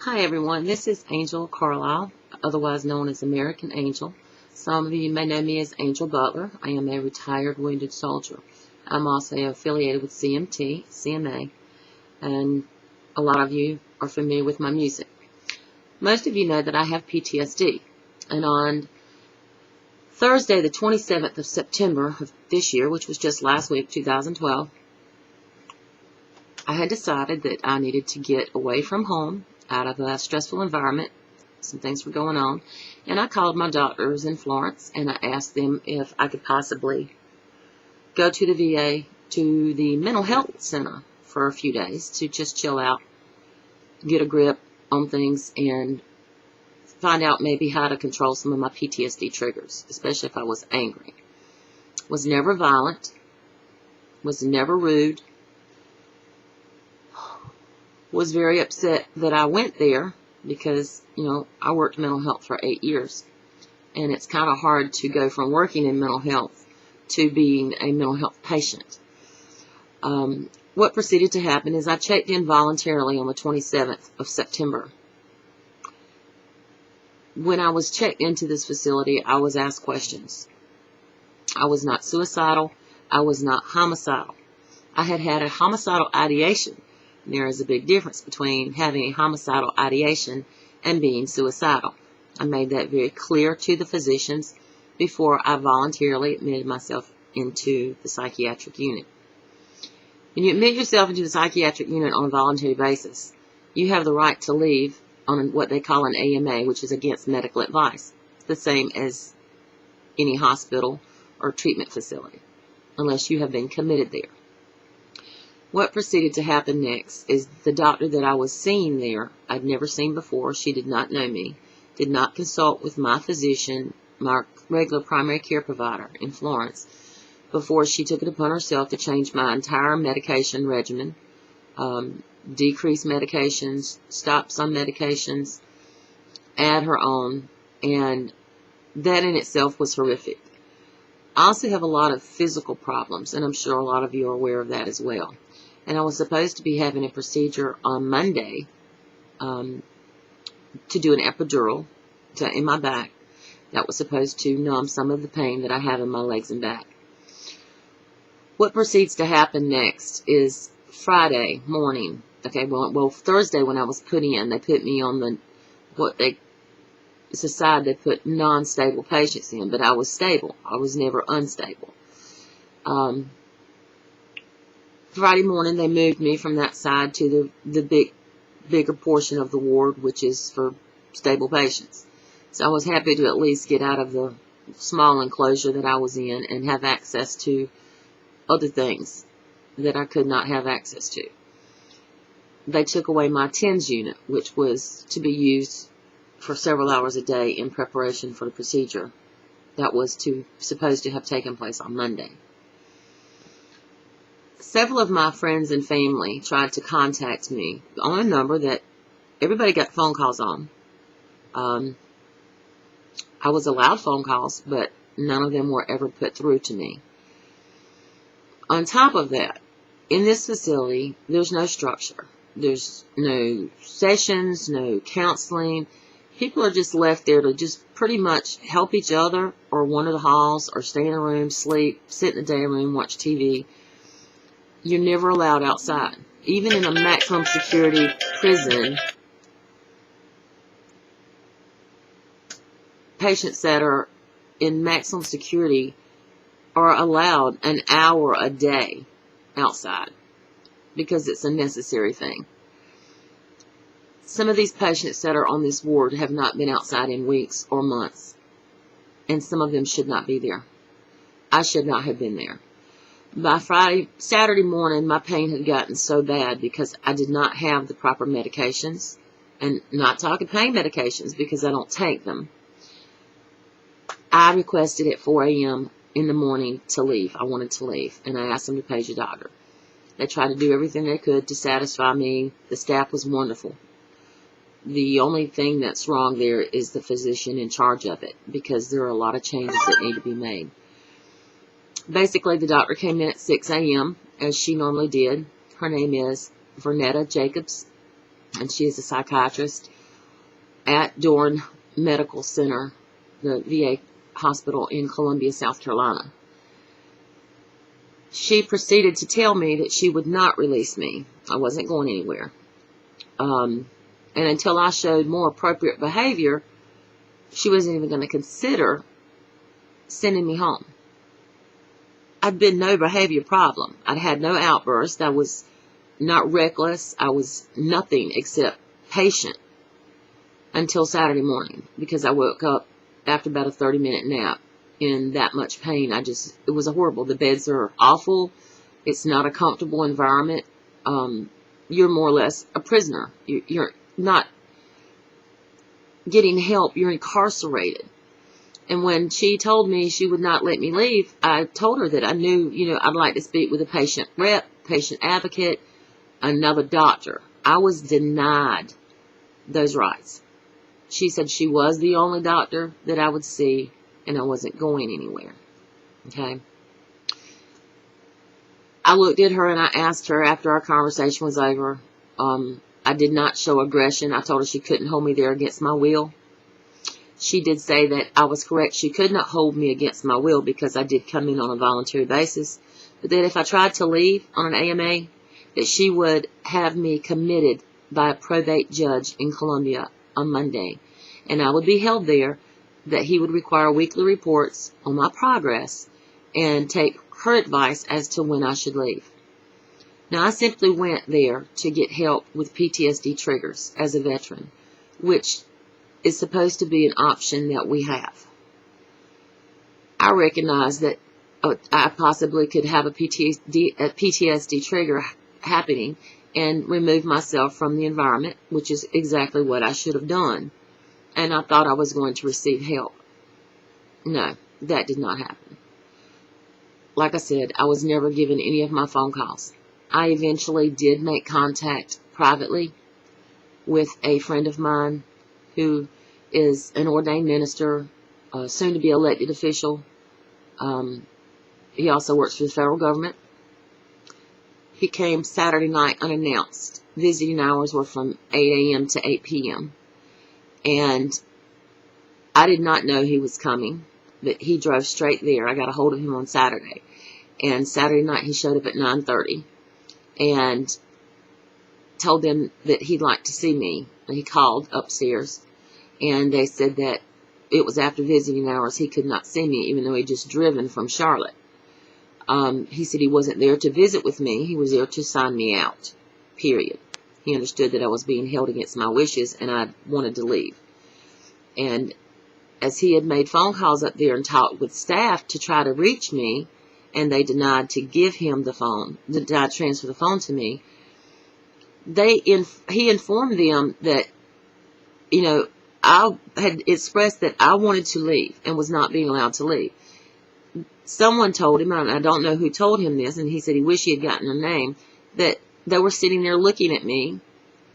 Hi everyone, this is Angel Carlisle, otherwise known as American Angel. Some of you may know me as Angel Butler. I am a retired wounded soldier. I'm also affiliated with CMA, and a lot of you are familiar with my music. Most of you know that I have PTSD, and on Thursday the 27th of September of this year, which was just last week, 2012, I had decided that I needed to get away from home, out of a stressful environment. Some things were going on, and I called my doctors in Florence and I asked them if I could possibly go to the VA, to the mental health center for a few days to just chill out, get a grip on things, and find out maybe how to control some of my PTSD triggers, especially if I was angry. Was never violent, was never rude, was very upset that I went there because, I worked mental health for 8 years. And it's kind of hard to go from working in mental health to being a mental health patient. What proceeded to happen is I checked in voluntarily on the 27th of September. When I was checked into this facility, I was asked questions. I was not suicidal. I was not homicidal. I had had a homicidal ideation. There is a big difference between having a homicidal ideation and being suicidal. I made that very clear to the physicians before I voluntarily admitted myself into the psychiatric unit. When you admit yourself into the psychiatric unit on a voluntary basis, you have the right to leave on what they call an AMA, which is against medical advice, the same as any hospital or treatment facility, unless you have been committed there. What proceeded to happen next is the doctor that I was seeing there, I'd never seen before. She did not know me, did not consult with my physician, my regular primary care provider in Florence, before she took it upon herself to change my entire medication regimen, decrease medications, stop some medications, add her own, and that in itself was horrific. I also have a lot of physical problems, and I'm sure a lot of you are aware of that as well. And I was supposed to be having a procedure on Monday to do an epidural in my back that was supposed to numb some of the pain that I have in my legs and back. What proceeds to happen next is Friday morning. Okay, well, Thursday when I was put in, they put me on it's a side they put non-stable patients in, but I was stable. I was never unstable. Friday morning, they moved me from that side to the bigger portion of the ward, which is for stable patients. So I was happy to at least get out of the small enclosure that I was in and have access to other things that I could not have access to. They took away my TENS unit, which was to be used for several hours a day in preparation for the procedure that was supposed to have taken place on Monday. Several of my friends and family tried to contact me on a number that everybody got phone calls on. I was allowed phone calls, but none of them were ever put through to me. On top of that, in this facility, there's no structure. There's no sessions, no counseling. People are just left there to just pretty much help each other or wander the halls or stay in a room, sleep, sit in the day room, watch TV. You're never allowed outside. Even in a maximum security prison, patients that are in maximum security are allowed an hour a day outside because it's a necessary thing. Some of these patients that are on this ward have not been outside in weeks or months, and some of them should not be there. I should not have been there. By Saturday morning, my pain had gotten so bad because I did not have the proper medications, and not talking pain medications because I don't take them. I requested at 4 a.m. in the morning to leave. I wanted to leave, and I asked them to page a doctor. They tried to do everything they could to satisfy me. The staff was wonderful. The only thing that's wrong there is the physician in charge of it, because there are a lot of changes that need to be made. Basically, the doctor came in at 6 a.m., as she normally did. Her name is Vernetta Jacobs. and she is a psychiatrist at Dorn Medical Center, the VA hospital in Columbia, South Carolina. She proceeded to tell me that she would not release me. I wasn't going anywhere. And until I showed more appropriate behavior, she wasn't even going to consider sending me home. I'd been no behavior problem. I'd had no outburst. I was not reckless. I was nothing except patient until Saturday morning, because I woke up after about a 30-minute nap in that much pain. It was horrible. The beds are awful. It's not a comfortable environment. You're more or less a prisoner. You're not getting help. You're incarcerated. And when she told me she would not let me leave, I told her that I knew, I'd like to speak with a patient rep, patient advocate, another doctor. I was denied those rights. She said she was the only doctor that I would see, and I wasn't going anywhere. Okay? I looked at her and I asked her after our conversation was over. I did not show aggression. I told her she couldn't hold me there against my will. She did say that I was correct. She could not hold me against my will because I did come in on a voluntary basis. But that if I tried to leave on an AMA, that she would have me committed by a probate judge in Columbia on Monday. And I would be held there, that he would require weekly reports on my progress and take her advice as to when I should leave. Now, I simply went there to get help with PTSD triggers as a veteran, which is supposed to be an option that we have. I recognize that I possibly could have a PTSD trigger happening and remove myself from the environment, which is exactly what I should have done. And I thought I was going to receive help. No, that did not happen. Like I said, I was never given any of my phone calls. I eventually did make contact privately with a friend of mine who is an ordained minister, soon to be elected official. He also works for the federal government. He came Saturday night unannounced. Visiting hours were from 8 a.m. to 8 p.m. And I did not know he was coming, but he drove straight there. I got a hold of him on Saturday. And Saturday night he showed up at 9:30 and told them that he'd like to see me. And he called upstairs, and they said that it was after visiting hours. He could not see me, even though he'd just driven from Charlotte. He said he wasn't there to visit with me. He was there to sign me out, period. He understood that I was being held against my wishes, and I wanted to leave. And as he had made phone calls up there and talked with staff to try to reach me, and they denied to give him the phone, denied to transfer the phone to me, he informed them that, I had expressed that I wanted to leave and was not being allowed to leave. Someone told him, and I don't know who told him this, and he said he wished he had gotten her name, that they were sitting there looking at me,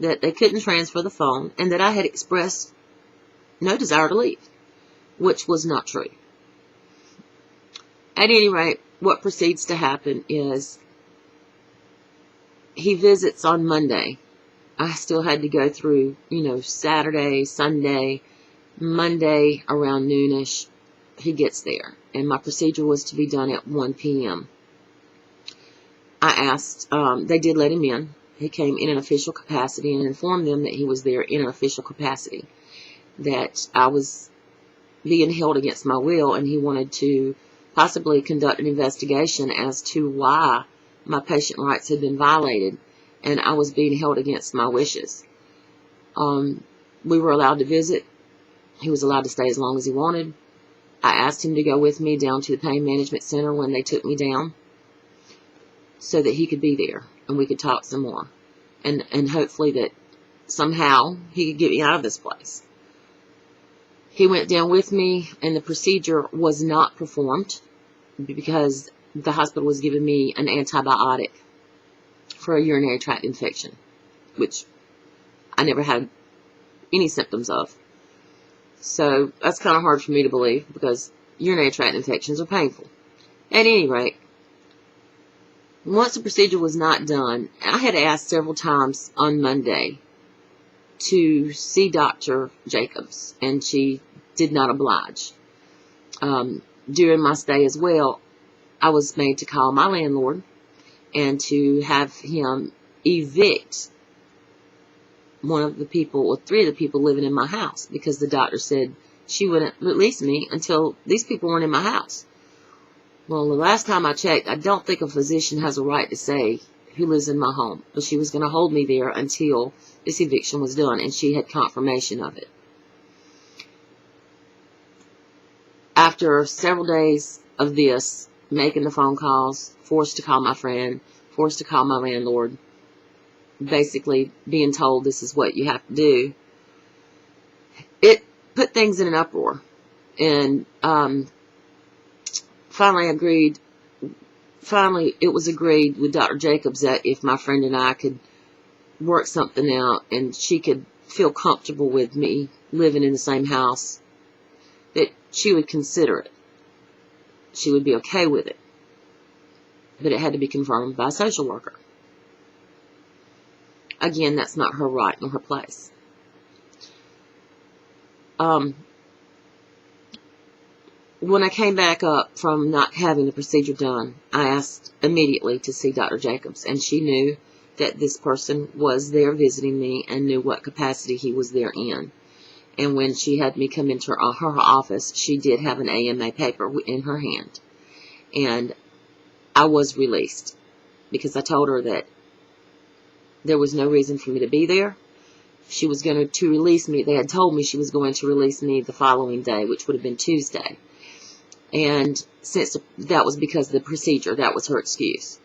that they couldn't transfer the phone, and that I had expressed no desire to leave, which was not true. At any rate, what proceeds to happen is he visits on Monday. I still had to go through, Saturday, Sunday, Monday around noonish. He gets there, and my procedure was to be done at 1 p.m. I asked, they did let him in. He came in an official capacity and informed them that he was there in an official capacity, that I was being held against my will, and he wanted to possibly conduct an investigation as to why my patient rights had been violated and I was being held against my wishes. We were allowed to visit. He was allowed to stay as long as he wanted. I asked him to go with me down to the pain management center when they took me down so that he could be there and we could talk some more. And hopefully that somehow he could get me out of this place. He went down with me, and the procedure was not performed because the hospital was giving me an antibiotic for a urinary tract infection, which I never had any symptoms of. So that's kind of hard for me to believe because urinary tract infections are painful. At any rate, once the procedure was not done, I had asked several times on Monday to see Dr. Jacobs, and she did not oblige. During my stay as well, I was made to call my landlord and to have him evict one of the people, or three of the people living in my house, because the doctor said she wouldn't release me until these people weren't in my house. Well, the last time I checked, I don't think a physician has a right to say who lives in my home, but she was going to hold me there until this eviction was done, and she had confirmation of it. After several days of this, making the phone calls, forced to call my friend, forced to call my landlord, basically being told this is what you have to do, it put things in an uproar. And finally it was agreed with Dr. Jacobs that if my friend and I could work something out and she could feel comfortable with me living in the same house, that she would consider it. She would be okay with it. But it had to be confirmed by a social worker. Again, that's not her right nor her place. When I came back up from not having the procedure done, I asked immediately to see Dr. Jacobs, and she knew that this person was there visiting me and knew what capacity he was there in. And when she had me come into her office, she did have an AMA paper in her hand. And I was released because I told her that there was no reason for me to be there. She was going to release me. They had told me she was going to release me the following day, which would have been Tuesday. And since that was because of the procedure, that was her excuse.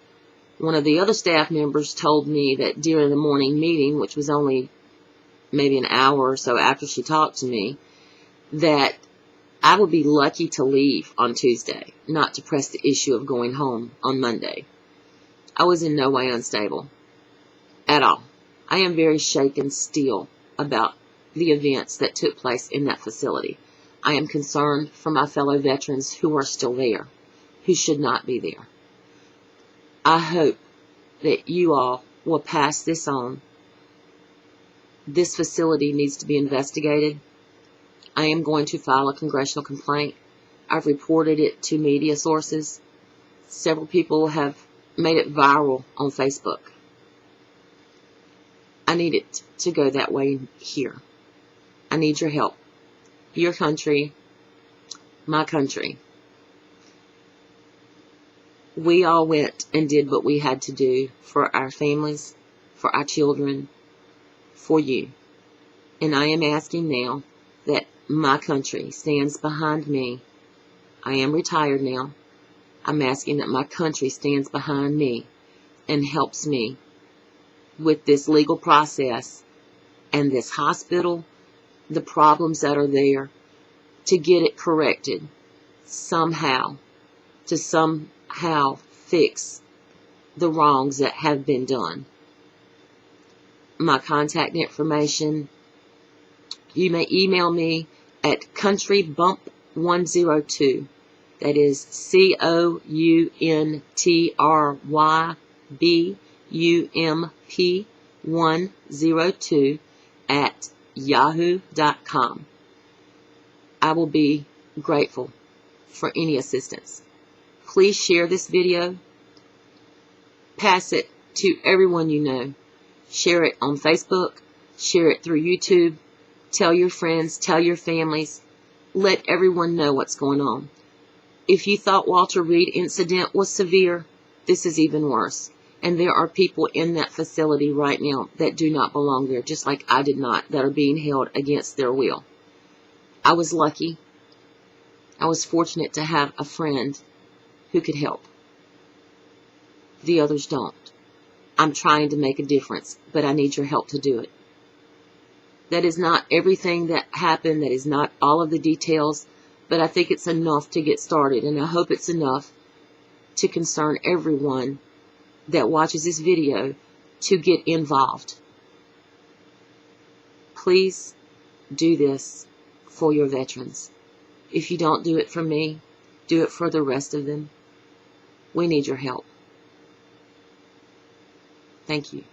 One of the other staff members told me that during the morning meeting, which was only maybe an hour or so after she talked to me, that I would be lucky to leave on Tuesday, not to press the issue of going home on Monday. I was in no way unstable at all. I am very shaken still about the events that took place in that facility. I am concerned for my fellow veterans who are still there, who should not be there. I hope that you all will pass this on. This facility needs to be investigated. I am going to file a congressional complaint. I've reported it to media sources. Several people have made it viral on Facebook. I need it to go that way here. I need your help. Your country, my country. We all went and did what we had to do for our families, for our children, for you. And I am asking now that my country stands behind me. I am retired now. I'm asking that my country stands behind me and helps me with this legal process and this hospital, the problems that are there, to get it corrected somehow, to somehow fix the wrongs that have been done. My contact information, you may email me at countrybump102. That is COUNTRYBUMP102 at yahoo.com. I will be grateful for any assistance. Please share this video. Pass it to everyone you know. Share it on Facebook. Share it through YouTube. Tell your friends. Tell your families. Let everyone know what's going on. If you thought Walter Reed incident was severe, this is even worse. And there are people in that facility right now that do not belong there, just like I did not, that are being held against their will. I was lucky. I was fortunate to have a friend who could help. The others don't. I'm trying to make a difference, but I need your help to do it. That is not everything that happened. That is not all of the details, but I think it's enough to get started, and I hope it's enough to concern everyone that watches this video to get involved. Please do this for your veterans. If you don't do it for me, do it for the rest of them. We need your help. Thank you.